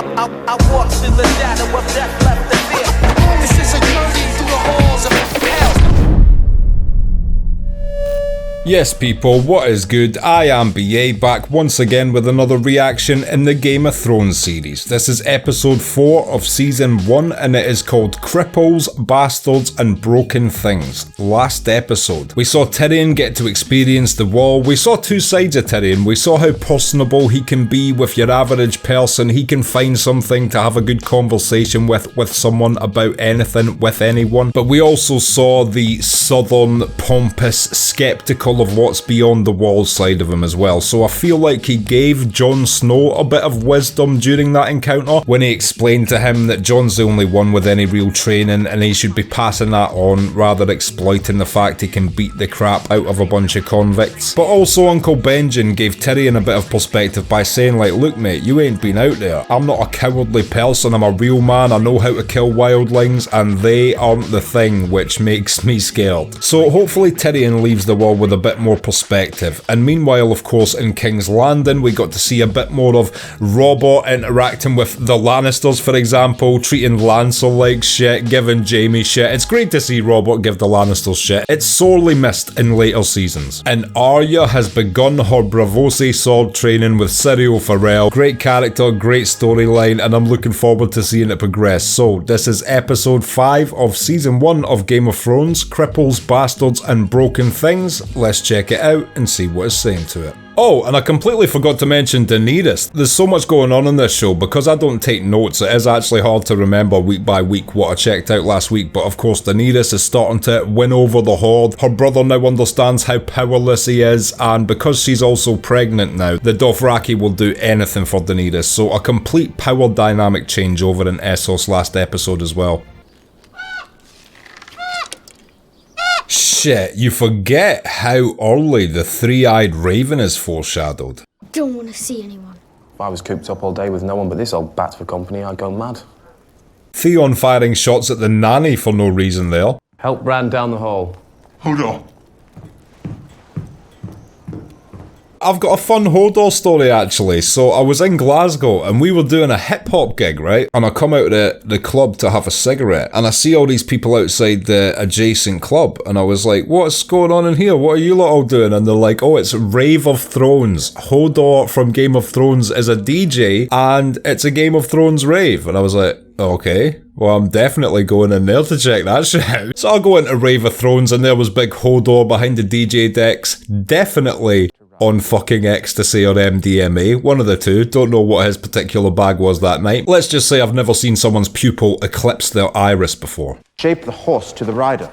I walk through the shadow of death left to fear. This is a journey through the halls of hell. Yes people, what is good? I am BA, back once again with another reaction in the Game of Thrones series. This is episode 4 of season 1 and it is called Cripples, Bastards and Broken Things. Last episode, we saw Tyrion get to experience the Wall. We saw two sides of Tyrion. We saw how personable he can be with your average person. He can find something to have a good conversation with someone about anything, with anyone. But we also saw the southern, pompous, skeptical of what's beyond the wall side of him as well. So I feel like he gave Jon Snow a bit of wisdom during that encounter when he explained to him that Jon's the only one with any real training and he should be passing that on rather exploiting the fact he can beat the crap out of a bunch of convicts. But also Uncle Benjen gave Tyrion a bit of perspective by saying like, look mate, you ain't been out there. I'm not a cowardly person, I'm a real man, I know how to kill wildlings and they aren't the thing which makes me scared. So hopefully Tyrion leaves the wall with a bit more perspective. And meanwhile, of course, in King's Landing, we got to see a bit more of Robert interacting with the Lannisters, for example, treating Lancel like shit, giving Jaime shit. It's great to see Robert give the Lannisters shit. It's sorely missed in later seasons. And Arya has begun her Braavosi sword training with Syrio Forel. Great character, great storyline, and I'm looking forward to seeing it progress. So, this is episode 5 of season 1 of Game of Thrones, Cripples, Bastards and Broken Things. Let's check it out and see what it's saying to it. Oh, and I completely forgot to mention Daenerys. There's so much going on in this show, because I don't take notes, it is actually hard to remember week by week what I checked out last week, but of course Daenerys is starting to win over the Horde. Her brother now understands how powerless he is, and because she's also pregnant now, the Dothraki will do anything for Daenerys, so a complete power dynamic change over in Essos last episode as well. Shit, you forget how early the three-eyed raven is foreshadowed. Don't want to see anyone. If I was cooped up all day with no one but this old bat for company, I'd go mad. Theon firing shots at the nanny for no reason there. Help Bran down the hall. Hold on. I've got a fun Hodor story actually. So I was in Glasgow and we were doing a hip hop gig, right? And I come out of the club to have a cigarette and I see all these people outside the adjacent club and I was like, what's going on in here? What are you lot all doing? And they're like, oh, it's Rave of Thrones. Hodor from Game of Thrones is a DJ and it's a Game of Thrones rave. And I was like, okay, well I'm definitely going in there to check that shit out. So I go into Rave of Thrones and there was big Hodor behind the DJ decks. Definitely on fucking ecstasy or MDMA, one of the two. Don't know what his particular bag was that night. Let's just say I've never seen someone's pupil eclipse their iris before. Shape the horse to the rider.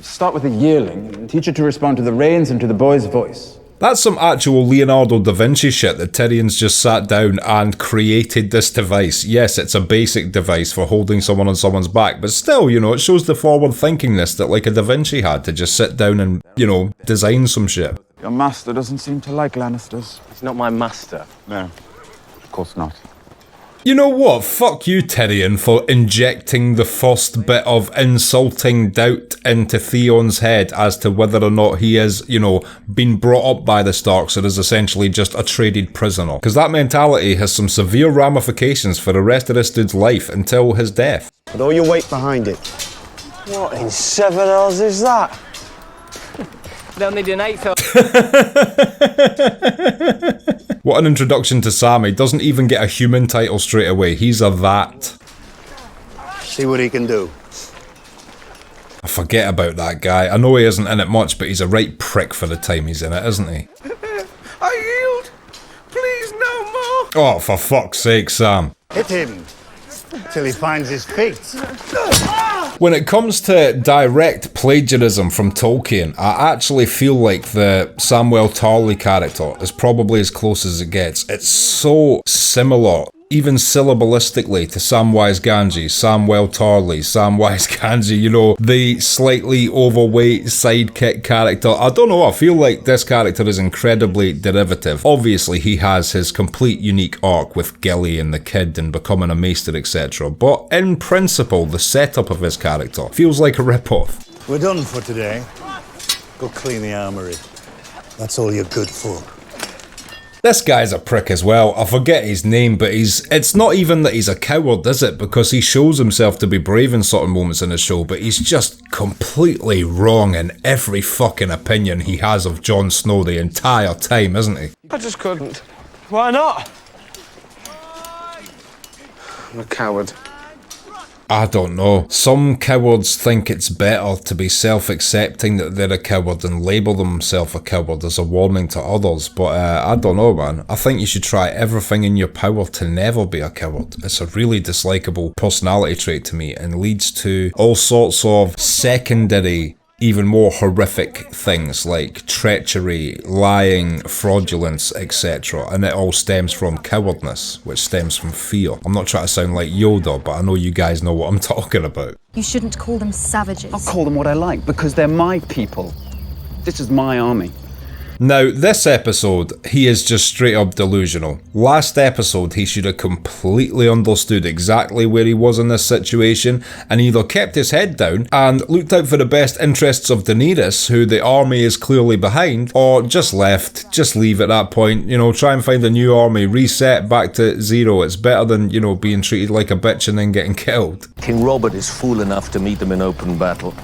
Start with a yearling and teach it to respond to the reins and to the boy's voice. That's some actual Leonardo da Vinci shit that Tyrion's just sat down and created this device. Yes, it's a basic device for holding someone on someone's back, but still, you know, it shows the forward thinkingness that like a da Vinci had to just sit down and, you know, design some shit. Your master doesn't seem to like Lannisters. He's not my master. No, of course not. You know what? Fuck you, Tyrion, for injecting the first bit of insulting doubt into Theon's head as to whether or not he is, you know, been brought up by the Starks or is essentially just a traded prisoner. Because that mentality has some severe ramifications for the rest of this dude's life until his death. With all your weight behind it. What in 7 hours is that? They'll need an 8th. What an introduction to Sam. He doesn't even get a human title straight away. He's a that. See what he can do. I forget about that guy. I know he isn't in it much, but he's a right prick for the time he's in it, isn't he? I yield. Please no more. Oh, for fuck's sake, Sam. Hit him till he finds his feet. When it comes to direct plagiarism from Tolkien, I actually feel like the Samwell Tarly character is probably as close as it gets. It's so similar, even syllabalistically, to Samwise Gamgee, Samwell Tarly, Samwise Gamgee, you know, the slightly overweight sidekick character. I don't know, I feel like this character is incredibly derivative. Obviously, he has his complete unique arc with Gilly and the kid and becoming a maester, etc. But in principle, the setup of his character feels like a rip-off. We're done for today. Go clean the armory. That's all you're good for. This guy's a prick as well. I forget his name, but it's not even that he's a coward, is it? Because he shows himself to be brave in certain moments in the show, but he's just completely wrong in every fucking opinion he has of Jon Snow the entire time, isn't he? I just couldn't. Why not? I'm a coward. I don't know. Some cowards think it's better to be self-accepting that they're a coward and label themselves a coward as a warning to others, but I don't know, man. I think you should try everything in your power to never be a coward. It's a really dislikable personality trait to me and leads to all sorts of secondary, even more horrific things like treachery, lying, fraudulence, etc. And it all stems from cowardness, which stems from fear. I'm not trying to sound like Yoda, but I know you guys know what I'm talking about. You shouldn't call them savages. I'll call them what I like, because they're my people. This is my army. Now, this episode, he is just straight up delusional. Last episode, he should have completely understood exactly where he was in this situation and either kept his head down and looked out for the best interests of Daenerys, who the army is clearly behind, or just left, just leave at that point, you know, try and find a new army, reset back to zero. It's better than, you know, being treated like a bitch and then getting killed. King Robert is fool enough to meet them in open battle,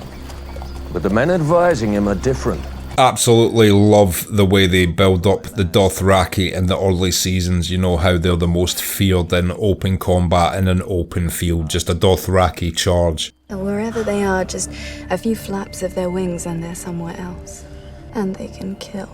but the men advising him are different. Absolutely love the way they build up the Dothraki in the early seasons. You know how they're the most feared in open combat in an open field, just a Dothraki charge. Wherever they are, just a few flaps of their wings and they're somewhere else. And they can kill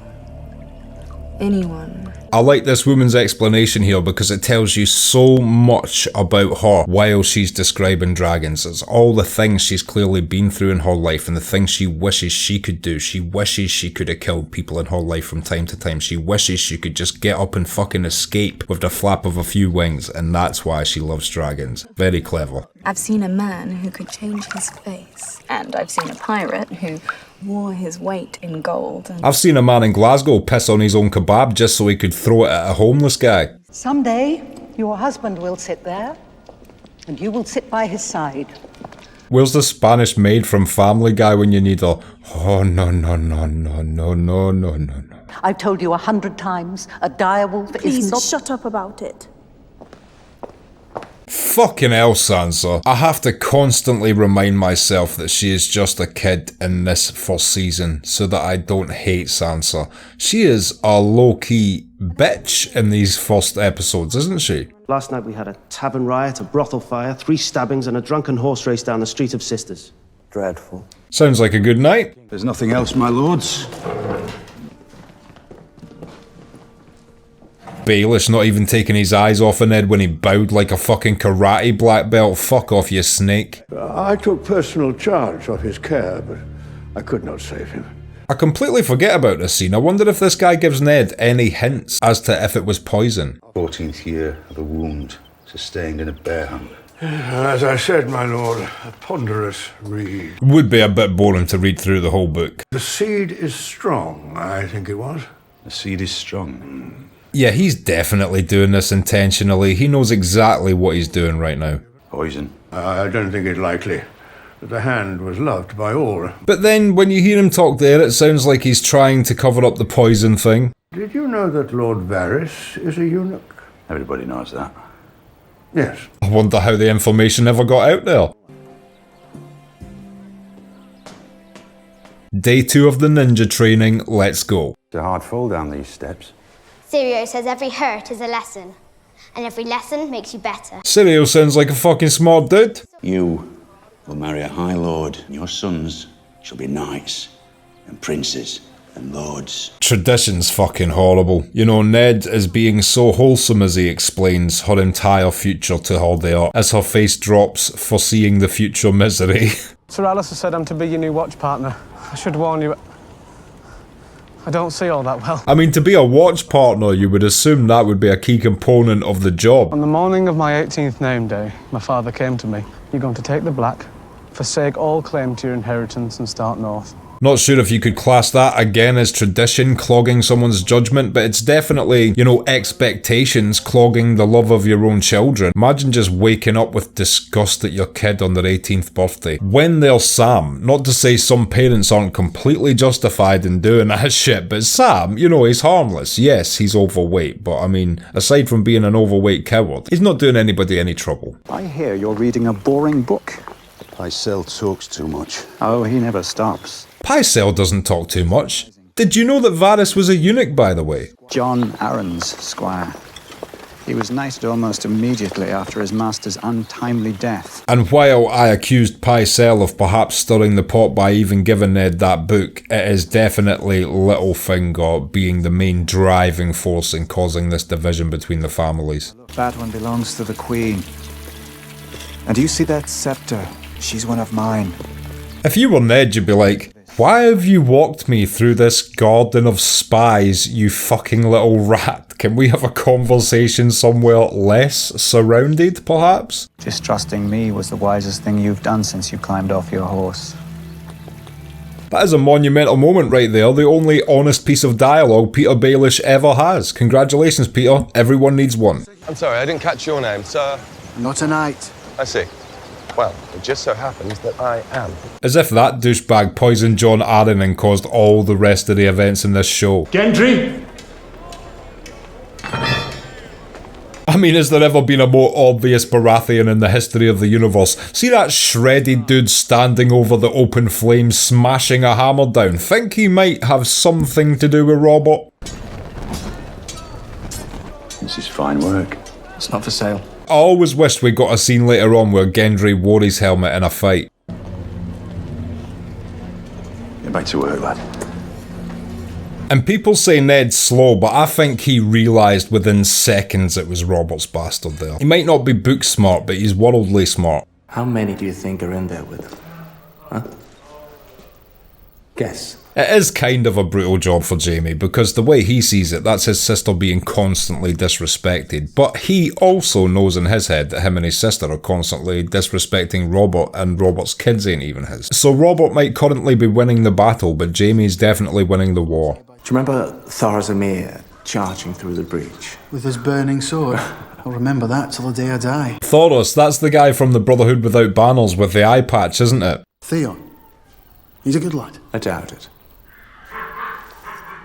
anyone. I like this woman's explanation here because it tells you so much about her while she's describing dragons. It's all the things she's clearly been through in her life and the things she wishes she could do. She wishes she could have killed people in her life from time to time. She wishes she could just get up and fucking escape with the flap of a few wings, and that's why she loves dragons. Very clever. I've seen a man who could change his face. And I've seen a pirate who wore his weight in gold. I've seen a man in Glasgow piss on his own kebab just so he could throw it at a homeless guy. Someday, your husband will sit there, and you will sit by his side. Where's the Spanish maid from Family Guy when you need her? Oh, no, no, no, no, no, no, no, no, no. I've told you 100 times, a direwolf is not... Please shut up about it. Fucking hell, Sansa. I have to constantly remind myself that she is just a kid in this first season so that I don't hate Sansa. She is a low-key bitch in these first episodes, isn't she? Last night we had a tavern riot, a brothel fire, 3 stabbings and a drunken horse race down the Street of Sisters. Dreadful. Sounds like a good night. There's nothing else, my lords. Baelish not even taking his eyes off of Ned when he bowed like a fucking karate black belt. Fuck off, you snake. I took personal charge of his care, but I could not save him. I completely forget about this scene. I wonder if this guy gives Ned any hints as to if it was poison. 14th year of a wound sustained in a bear hunt. As I said, my lord, a ponderous read. Would be a bit boring to read through the whole book. The seed is strong, I think it was. The seed is strong. Yeah, he's definitely doing this intentionally. He knows exactly what he's doing right now. Poison. I don't think it likely that the hand was loved by all. But then, when you hear him talk there, it sounds like he's trying to cover up the poison thing. Did you know that Lord Varys is a eunuch? Everybody knows that. Yes. I wonder how the information ever got out there. Day 2 of the ninja training, let's go. It's a hard fall down these steps. Sirio says every hurt is a lesson, and every lesson makes you better. Sirio sounds like a fucking smart dude. You will marry a high lord, and your sons shall be knights and princes and lords. Tradition's fucking horrible. You know, Ned is being so wholesome as he explains her entire future to her there, as her face drops, foreseeing the future misery. Sir Alistair said I'm to be your new watch partner. I should warn you, I don't see all that well. I mean, to be a watch partner, you would assume that would be a key component of the job. On the morning of my 18th name day, my father came to me. You're going to take the black, forsake all claim to your inheritance and start north. Not sure if you could class that again as tradition clogging someone's judgment, but it's definitely, you know, expectations clogging the love of your own children. Imagine just waking up with disgust at your kid on their 18th birthday. When they're Sam, not to say some parents aren't completely justified in doing that shit, but Sam, you know, he's harmless. Yes, he's overweight, but I mean, aside from being an overweight coward, he's not doing anybody any trouble. I hear you're reading a boring book. Pycelle talks too much. Oh, he never stops. Pycelle doesn't talk too much. Did you know that Varys was a eunuch, by the way? John Arryn's squire. He was knighted almost immediately after his master's untimely death. And while I accused Pycelle of perhaps stirring the pot by even giving Ned that book, it is definitely Littlefinger being the main driving force in causing this division between the families. That one belongs to the Queen. And do you see that scepter? She's one of mine. If you were Ned, you'd be like, why have you walked me through this garden of spies, you fucking little rat? Can we have a conversation somewhere less surrounded, perhaps? Distrusting me was the wisest thing you've done since you climbed off your horse. That is a monumental moment right there, the only honest piece of dialogue Peter Baelish ever has. Congratulations, Peter. Everyone needs one. I'm sorry, I didn't catch your name, sir. Not tonight. I see. Well, it just so happens that I am. As if that douchebag poisoned John Arryn and caused all the rest of the events in this show. Gendry! I mean, has there ever been a more obvious Baratheon in the history of the universe? See that shredded dude standing over the open flames, smashing a hammer down? Think he might have something to do with Robert? This is fine work. It's not for sale. I always wished we got a scene later on where Gendry wore his helmet in a fight. Get back to work, lad. And people say Ned's slow, but I think he realised within seconds it was Robert's bastard there. He might not be book smart, but he's worldly smart. How many do you think are in there with him? Huh? Guess. It is kind of a brutal job for Jaime, because the way he sees it, that's his sister being constantly disrespected. But he also knows in his head that him and his sister are constantly disrespecting Robert, and Robert's kids ain't even his. So Robert might currently be winning the battle, but Jaime's definitely winning the war. Do you remember Thorazamir charging through the breach? With his burning sword. I'll remember that till the day I die. Thoros, that's the guy from the Brotherhood Without Banners with the eye patch, isn't it? Theon. He's a good lad. I doubt it.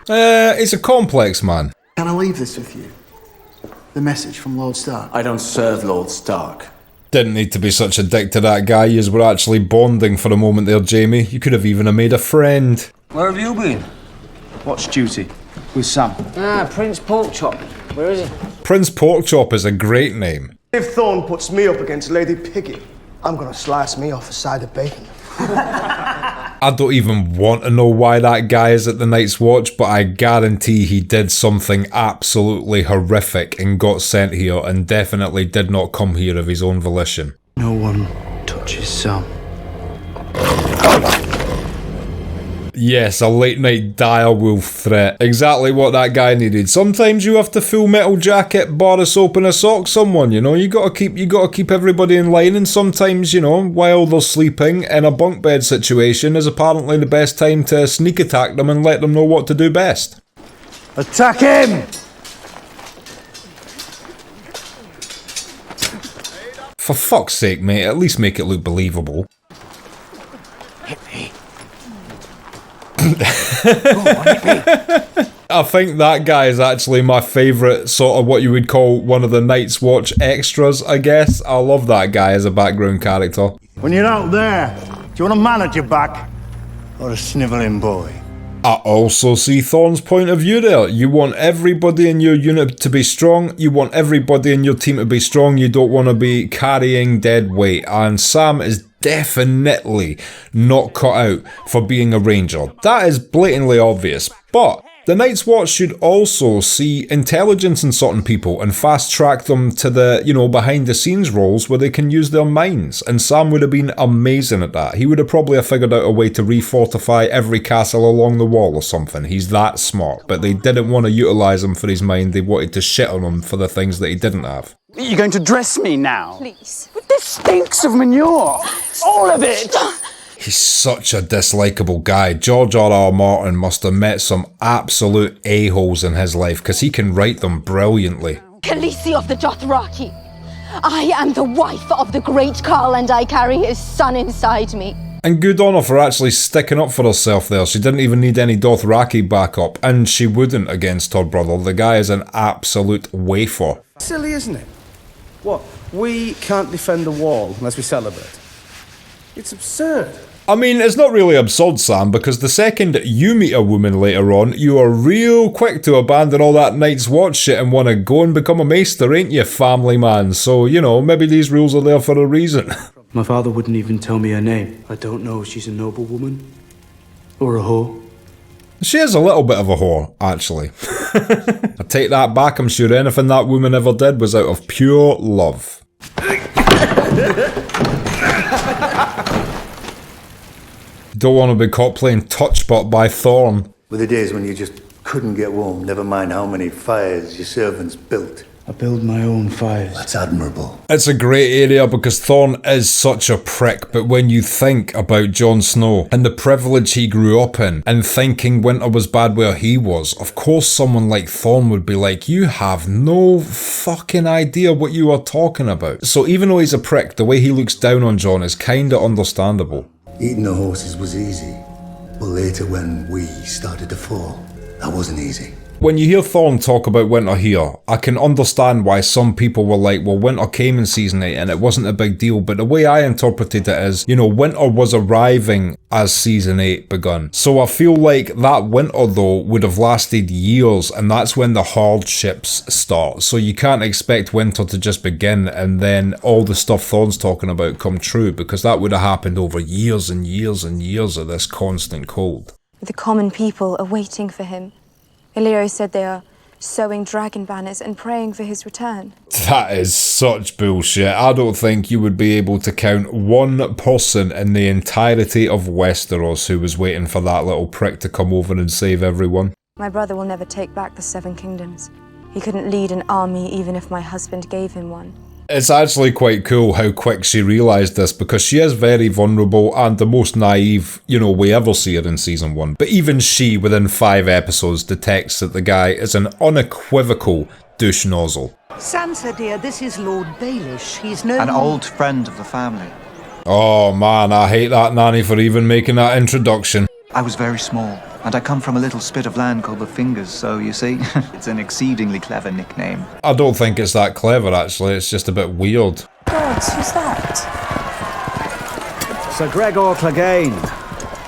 He's a complex man. Can I leave this with you? The message from Lord Stark. I don't serve Lord Stark. Didn't need to be such a dick to that guy. Yous were actually bonding for a moment there, Jaime. You could have even made a friend. Where have you been? Watch duty. With Sam. Ah, Prince Porkchop. Where is he? Prince Porkchop is a great name. If Thorne puts me up against Lady Piggy, I'm gonna slice me off a side of bacon. I don't even want to know why that guy is at the Night's Watch, but I guarantee he did something absolutely horrific and got sent here, and definitely did not come here of his own volition. No one touches Sam. Yes, a late night direwolf threat. Exactly what that guy needed. Sometimes you have to full metal jacket, bar a soap and a sock someone, you know. You gotta keep everybody in line, and sometimes, you know, while they're sleeping in a bunk bed situation is apparently the best time to sneak attack them and let them know what to do best. Attack him! For fuck's sake, mate, at least make it look believable. Hit me. I think that guy is actually my favourite sort of what you would call one of the Night's Watch extras, I guess. I love that guy as a background character. When you're out there, do you want a man at your back? Or a snivelling boy? I also see Thorne's point of view there. You want everybody in your unit to be strong. You want everybody in your team to be strong. You don't want to be carrying dead weight. And Sam is definitely not cut out for being a ranger. That is blatantly obvious. But the Night's Watch should also see intelligence in certain people and fast track them to the, you know, behind the scenes roles where they can use their minds. And Sam would have been amazing at that. He would have probably figured out a way to refortify every castle along the wall or something. He's that smart. But they didn't want to utilise him for his mind. They wanted to shit on him for the things that he didn't have. Are you going to dress me now? Please. But this stinks of manure. All of it. He's such a dislikable guy. George R.R. Martin must have met some absolute a-holes in his life, because he can write them brilliantly. Khaleesi of the Dothraki. I am the wife of the great Khal, and I carry his son inside me. And good on her for actually sticking up for herself there. She didn't even need any Dothraki backup, and she wouldn't against her brother. The guy is an absolute wafer. Silly, isn't it? What? We can't defend the wall unless we celebrate. It's absurd. I mean, it's not really absurd, Sam, because the second you meet a woman later on, you are real quick to abandon all that Night's Watch shit and want to go and become a maester, ain't you, family man? So, you know, maybe these rules are there for a reason. My father wouldn't even tell me her name. I don't know if she's a noble woman or a whore. She is a little bit of a whore, actually. I take that back, I'm sure anything that woman ever did was out of pure love. Don't want to be caught playing touch butt by Thorn. Were the days when you just couldn't get warm, never mind how many fires your servants built. I build my own fires. That's admirable. It's a great area because Thorn is such a prick, but when you think about Jon Snow and the privilege he grew up in and thinking winter was bad where he was, of course someone like Thorn would be like, you have no fucking idea what you are talking about. So even though he's a prick, the way he looks down on Jon is kinda understandable. Eating the horses was easy, but later when we started to fall, that wasn't easy. When you hear Thorn talk about winter here, I can understand why some people were like, well, winter came in season 8 and it wasn't a big deal, but the way I interpreted it is, you know, winter was arriving as season 8 begun. So I feel like that winter though would have lasted years, and that's when the hardships start. So you can't expect winter to just begin and then all the stuff Thorn's talking about come true, because that would have happened over years and years and years of this constant cold. The common people are waiting for him. Illyrio said they are sewing dragon banners and praying for his return. That is such bullshit. I don't think you would be able to count one person in the entirety of Westeros who was waiting for that little prick to come over and save everyone. My brother will never take back the Seven Kingdoms. He couldn't lead an army even if my husband gave him one. It's actually quite cool how quick she realised this, because she is very vulnerable and the most naive, you know, we ever see her in season 1. But even she, within 5 episodes, detects that the guy is an unequivocal douche nozzle. Sansa, dear, this is Lord Baelish. He's no An old friend of the family. Oh man, I hate that nanny for even making that introduction. I was very small, and I come from a little spit of land called the Fingers, so you see, it's an exceedingly clever nickname. I don't think it's that clever, actually. It's just a bit weird. Gods, who's that? Sir Gregor Clegane.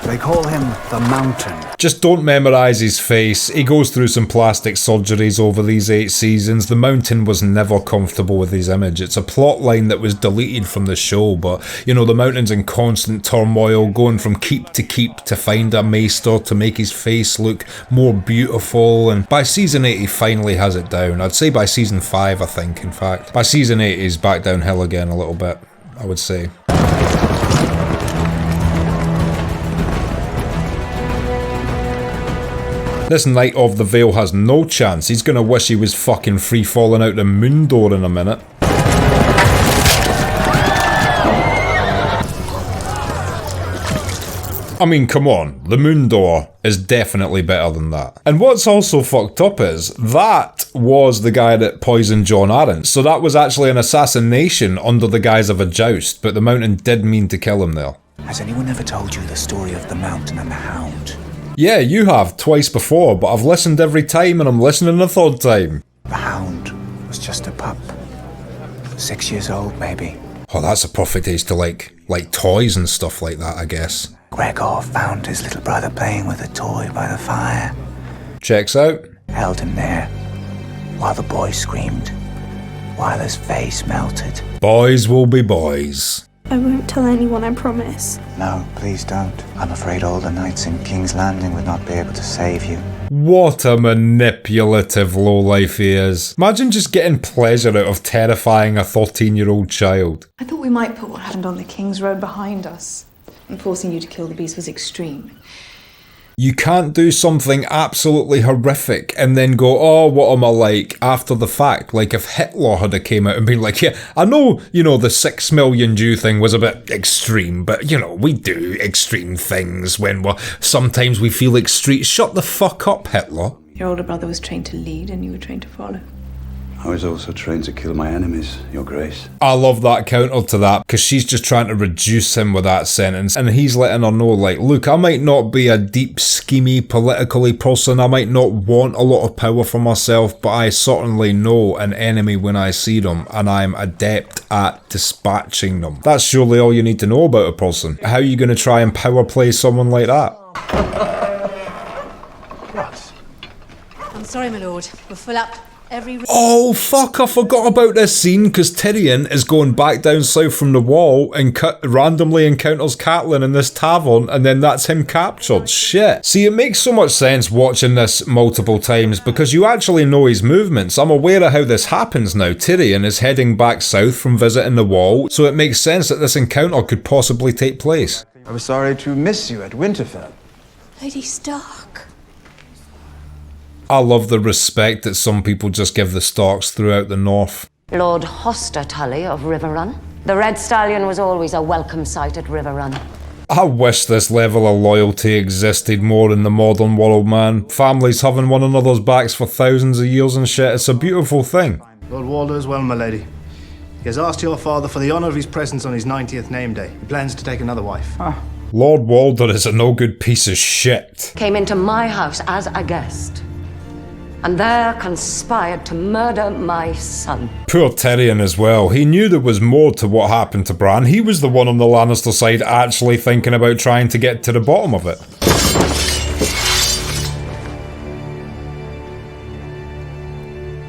They call him the Mountain. Just don't memorise his face. He goes through some plastic surgeries over these 8 seasons. The Mountain was never comfortable with his image. It's a plot line that was deleted from the show, but, you know, the Mountain's in constant turmoil, going from keep to find a maester to make his face look more beautiful, and by season 8 he finally has it down. I'd say by season 5, I think, in fact. By season 8 he's back downhill again a little bit, I would say. This Knight of the Vale has no chance. He's gonna wish he was fucking free falling out the moon door in a minute. I mean, come on, the moon door is definitely better than that. And what's also fucked up is, that was the guy that poisoned Jon Arryn, so that was actually an assassination under the guise of a joust, but the Mountain did mean to kill him there. Has anyone ever told you the story of the Mountain and the Hound? Yeah, you have, twice before, but I've listened every time and I'm listening a third time. The Hound was just a pup. 6 years old, maybe. Oh, that's a perfect age to like toys and stuff like that, I guess. Gregor found his little brother playing with a toy by the fire. Checks out. Held him there, while the boy screamed, while his face melted. Boys will be boys. I won't tell anyone, I promise. No, please don't. I'm afraid all the knights in King's Landing would not be able to save you. What a manipulative lowlife he is. Imagine just getting pleasure out of terrifying a 13-year-old child. I thought we might put what happened on the King's Road behind us. And forcing you to kill the beast was extreme. You can't do something absolutely horrific and then go, oh, what am I like, after the fact. Like if Hitler had came out and been like, yeah, I know, you know, the 6 million Jew thing was a bit extreme, but, you know, we do extreme things when sometimes we feel extreme. Shut the fuck up, Hitler. Your older brother was trained to lead and you were trained to follow. I was also trained to kill my enemies, Your Grace. I love that counter to that, because she's just trying to reduce him with that sentence, and he's letting her know, like, look, I might not be a deep, schemy, politically person, I might not want a lot of power for myself, but I certainly know an enemy when I see them, and I'm adept at dispatching them. That's surely all you need to know about a person. How are you going to try and power play someone like that? I'm sorry, my lord. We're full up. Oh fuck, I forgot about this scene, because Tyrion is going back down south from the wall and randomly encounters Catelyn in this tavern, and then that's him captured. Shit. See, it makes so much sense watching this multiple times because you actually know his movements. I'm aware of how this happens now. Tyrion is heading back south from visiting the wall, so it makes sense that this encounter could possibly take place. I was sorry to miss you at Winterfell. Lady Stark. I love the respect that some people just give the Starks throughout the North. Lord Hoster Tully of Riverrun. The Red Stallion was always a welcome sight at Riverrun. I wish this level of loyalty existed more in the modern world, man. Families having one another's backs for thousands of years and shit. It's a beautiful thing. Lord Walder's well, my lady. He has asked your father for the honour of his presence on his 90th name day. He plans to take another wife. Lord Walder is a no good piece of shit. Came into my house as a guest. And there conspired to murder my son. Poor Tyrion as well. He knew there was more to what happened to Bran. He was the one on the Lannister side actually thinking about trying to get to the bottom of it.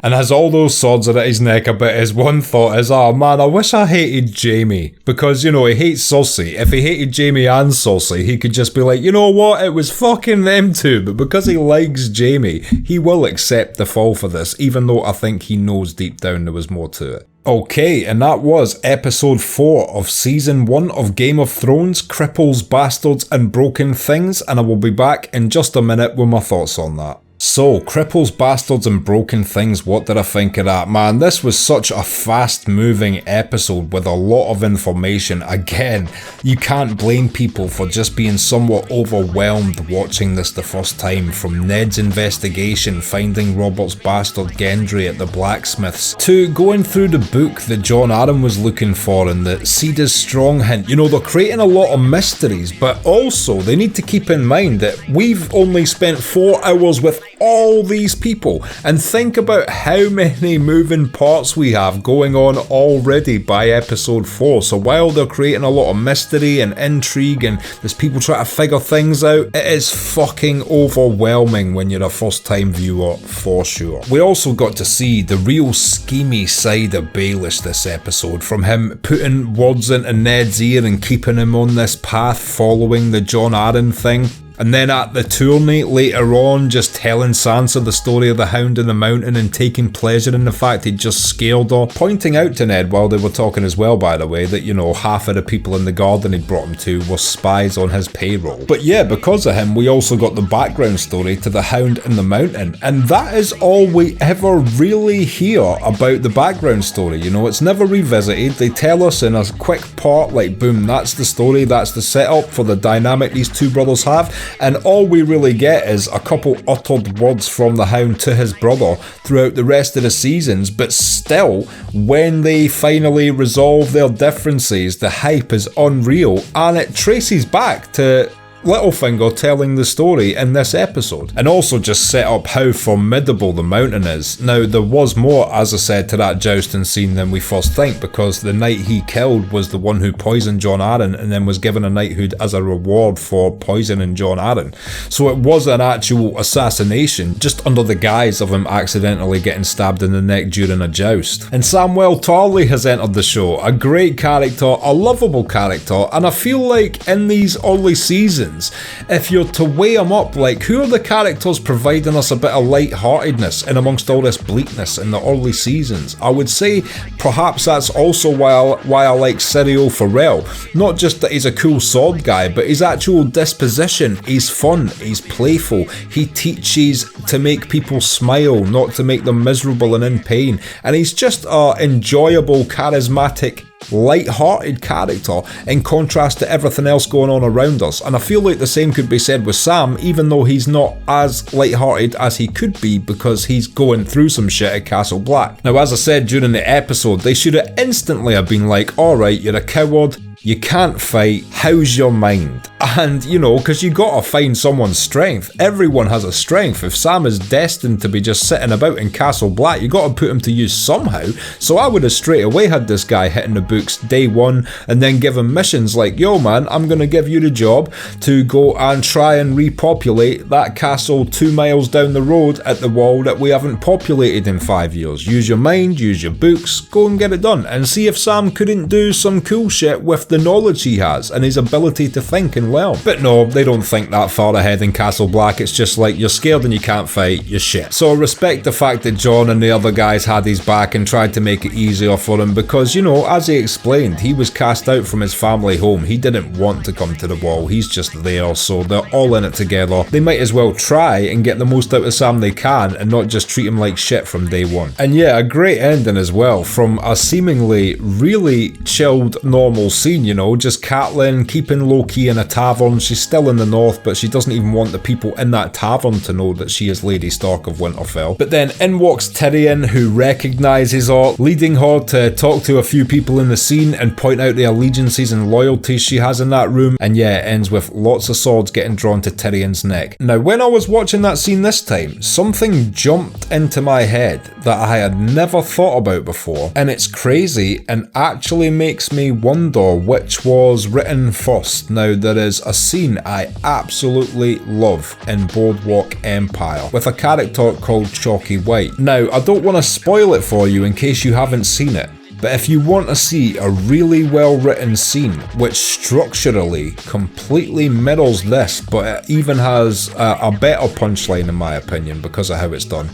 And has all those swords at his neck a bit, his one thought is, oh man, I wish I hated Jaime. Because, you know, he hates Cersei. If he hated Jaime and Cersei, he could just be like, you know what, it was fucking them two. But because he likes Jaime, he will accept the fall for this, even though I think he knows deep down there was more to it. Okay, and that was episode 4 of season 1 of Game of Thrones, Cripples, Bastards and Broken Things, and I will be back in just a minute with my thoughts on that. So, Cripples, Bastards and Broken Things, what did I think of that? Man, this was such a fast-moving episode with a lot of information. Again, you can't blame people for just being somewhat overwhelmed watching this the first time, from Ned's investigation, finding Robert's bastard Gendry at the blacksmiths, to going through the book that John Arryn was looking for and the Cedar's Strong hint. You know, they're creating a lot of mysteries, but also they need to keep in mind that we've only spent 4 hours with all these people, and think about how many moving parts we have going on already by episode 4. So while they're creating a lot of mystery and intrigue and there's people trying to figure things out, it is fucking overwhelming when you're a first time viewer, for sure. We also got to see the real schemy side of Baelish this episode, from him putting words into Ned's ear and keeping him on this path following the John Arryn thing. And then at the tourney later on, just telling Sansa the story of the Hound in the Mountain and taking pleasure in the fact he'd just scared her. Pointing out to Ned while they were talking as well, by the way, that, you know, half of the people in the garden he'd brought him to were spies on his payroll. But yeah, because of him, we also got the background story to the Hound in the Mountain. And that is all we ever really hear about the background story. You know, it's never revisited. They tell us in a quick part, like, boom, that's the story, that's the setup for the dynamic these two brothers have. And all we really get is a couple uttered words from the Hound to his brother throughout the rest of the seasons, but still, when they finally resolve their differences, the hype is unreal, and it traces back to Littlefinger telling the story in this episode, and also just set up how formidable the mountain is. Now, there was more, as I said, to that jousting scene than we first think, because the knight he killed was the one who poisoned John Arryn and then was given a knighthood as a reward for poisoning John Arryn. So it was an actual assassination, just under the guise of him accidentally getting stabbed in the neck during a joust. And Samwell Tarly has entered the show, a great character, a lovable character, and I feel like in these early seasons, seasons, if you're to weigh them up, like, who are the characters providing us a bit of light-heartedness in amongst all this bleakness in the early seasons? I would say perhaps that's also why I like Sirio Farrell. Not just that he's a cool sword guy, but his actual disposition. He's fun, he's playful, he teaches to make people smile, not to make them miserable and in pain, and he's just an enjoyable, charismatic, light-hearted character in contrast to everything else going on around us. And I feel like the same could be said with Sam, even though he's not as light-hearted as he could be because he's going through some shit at Castle Black. Now, as I said during the episode, they should have instantly have been like, alright, you're a coward, you can't fight, how's your mind? And, you know, because you gotta find someone's strength. Everyone has a strength. If Sam is destined to be just sitting about in Castle Black, you gotta put him to use somehow. So I would have straight away had this guy hitting the books day one and then give him missions like, yo man, I'm gonna give you the job to go and try and repopulate that castle 2 miles down the road at the wall that we haven't populated in 5 years. Use your mind, use your books, go and get it done. And see if Sam couldn't do some cool shit with the knowledge he has and his ability to think and learn. But no, they don't think that far ahead in Castle Black. It's just like, you're scared and you can't fight, you're shit. So I respect the fact that John and the other guys had his back and tried to make it easier for him because, you know, as he explained, he was cast out from his family home. He didn't want to come to the wall, he's just there, so they're all in it together. They might as well try and get the most out of Sam they can and not just treat him like shit from day one. And yeah, a great ending as well, from a seemingly really chilled normal scene, you know, just Catelyn keeping low-key in a tavern. She's still in the north, but she doesn't even want the people in that tavern to know that she is Lady Stark of Winterfell. But then in walks Tyrion, who recognises her, leading her to talk to a few people in the scene and point out the allegiances and loyalties she has in that room. And yeah, it ends with lots of swords getting drawn to Tyrion's neck. Now, when I was watching that scene this time, something jumped into my head that I had never thought about before, and it's crazy and actually makes me wonder which was written first. Now, there is a scene I absolutely love in Boardwalk Empire with a character called Chalky White. Now, I don't want to spoil it for you in case you haven't seen it, but if you want to see a really well written scene which structurally completely mirrors this, but it even has a better punchline in my opinion because of how it's done,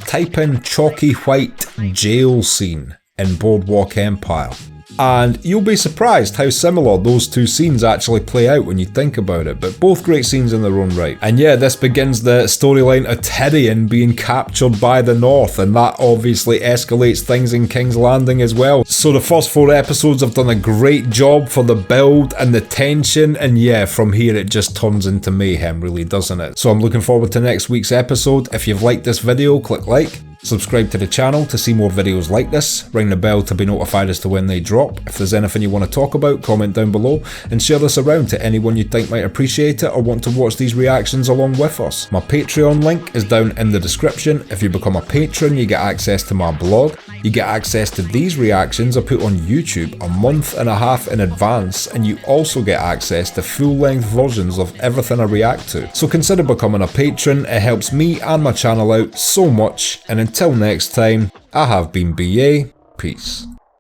type in Chalky White jail scene in Boardwalk Empire. And you'll be surprised how similar those two scenes actually play out when you think about it, but both great scenes in their own right. And yeah, this begins the storyline of Tyrion being captured by the North, and that obviously escalates things in King's Landing as well. So the first 4 episodes have done a great job for the build and the tension, and yeah, from here it just turns into mayhem, really, doesn't it? So I'm looking forward to next week's episode. If you've liked this video, click like. Subscribe to the channel to see more videos like this, ring the bell to be notified as to when they drop. If there's anything you want to talk about, comment down below, and share this around to anyone you think might appreciate it or want to watch these reactions along with us. My Patreon link is down in the description. If you become a patron, you get access to my blog, you get access to these reactions I put on YouTube a month and a half in advance, and you also get access to full-length versions of everything I react to. So consider becoming a patron, it helps me and my channel out so much, and until next time, I have been BA, peace.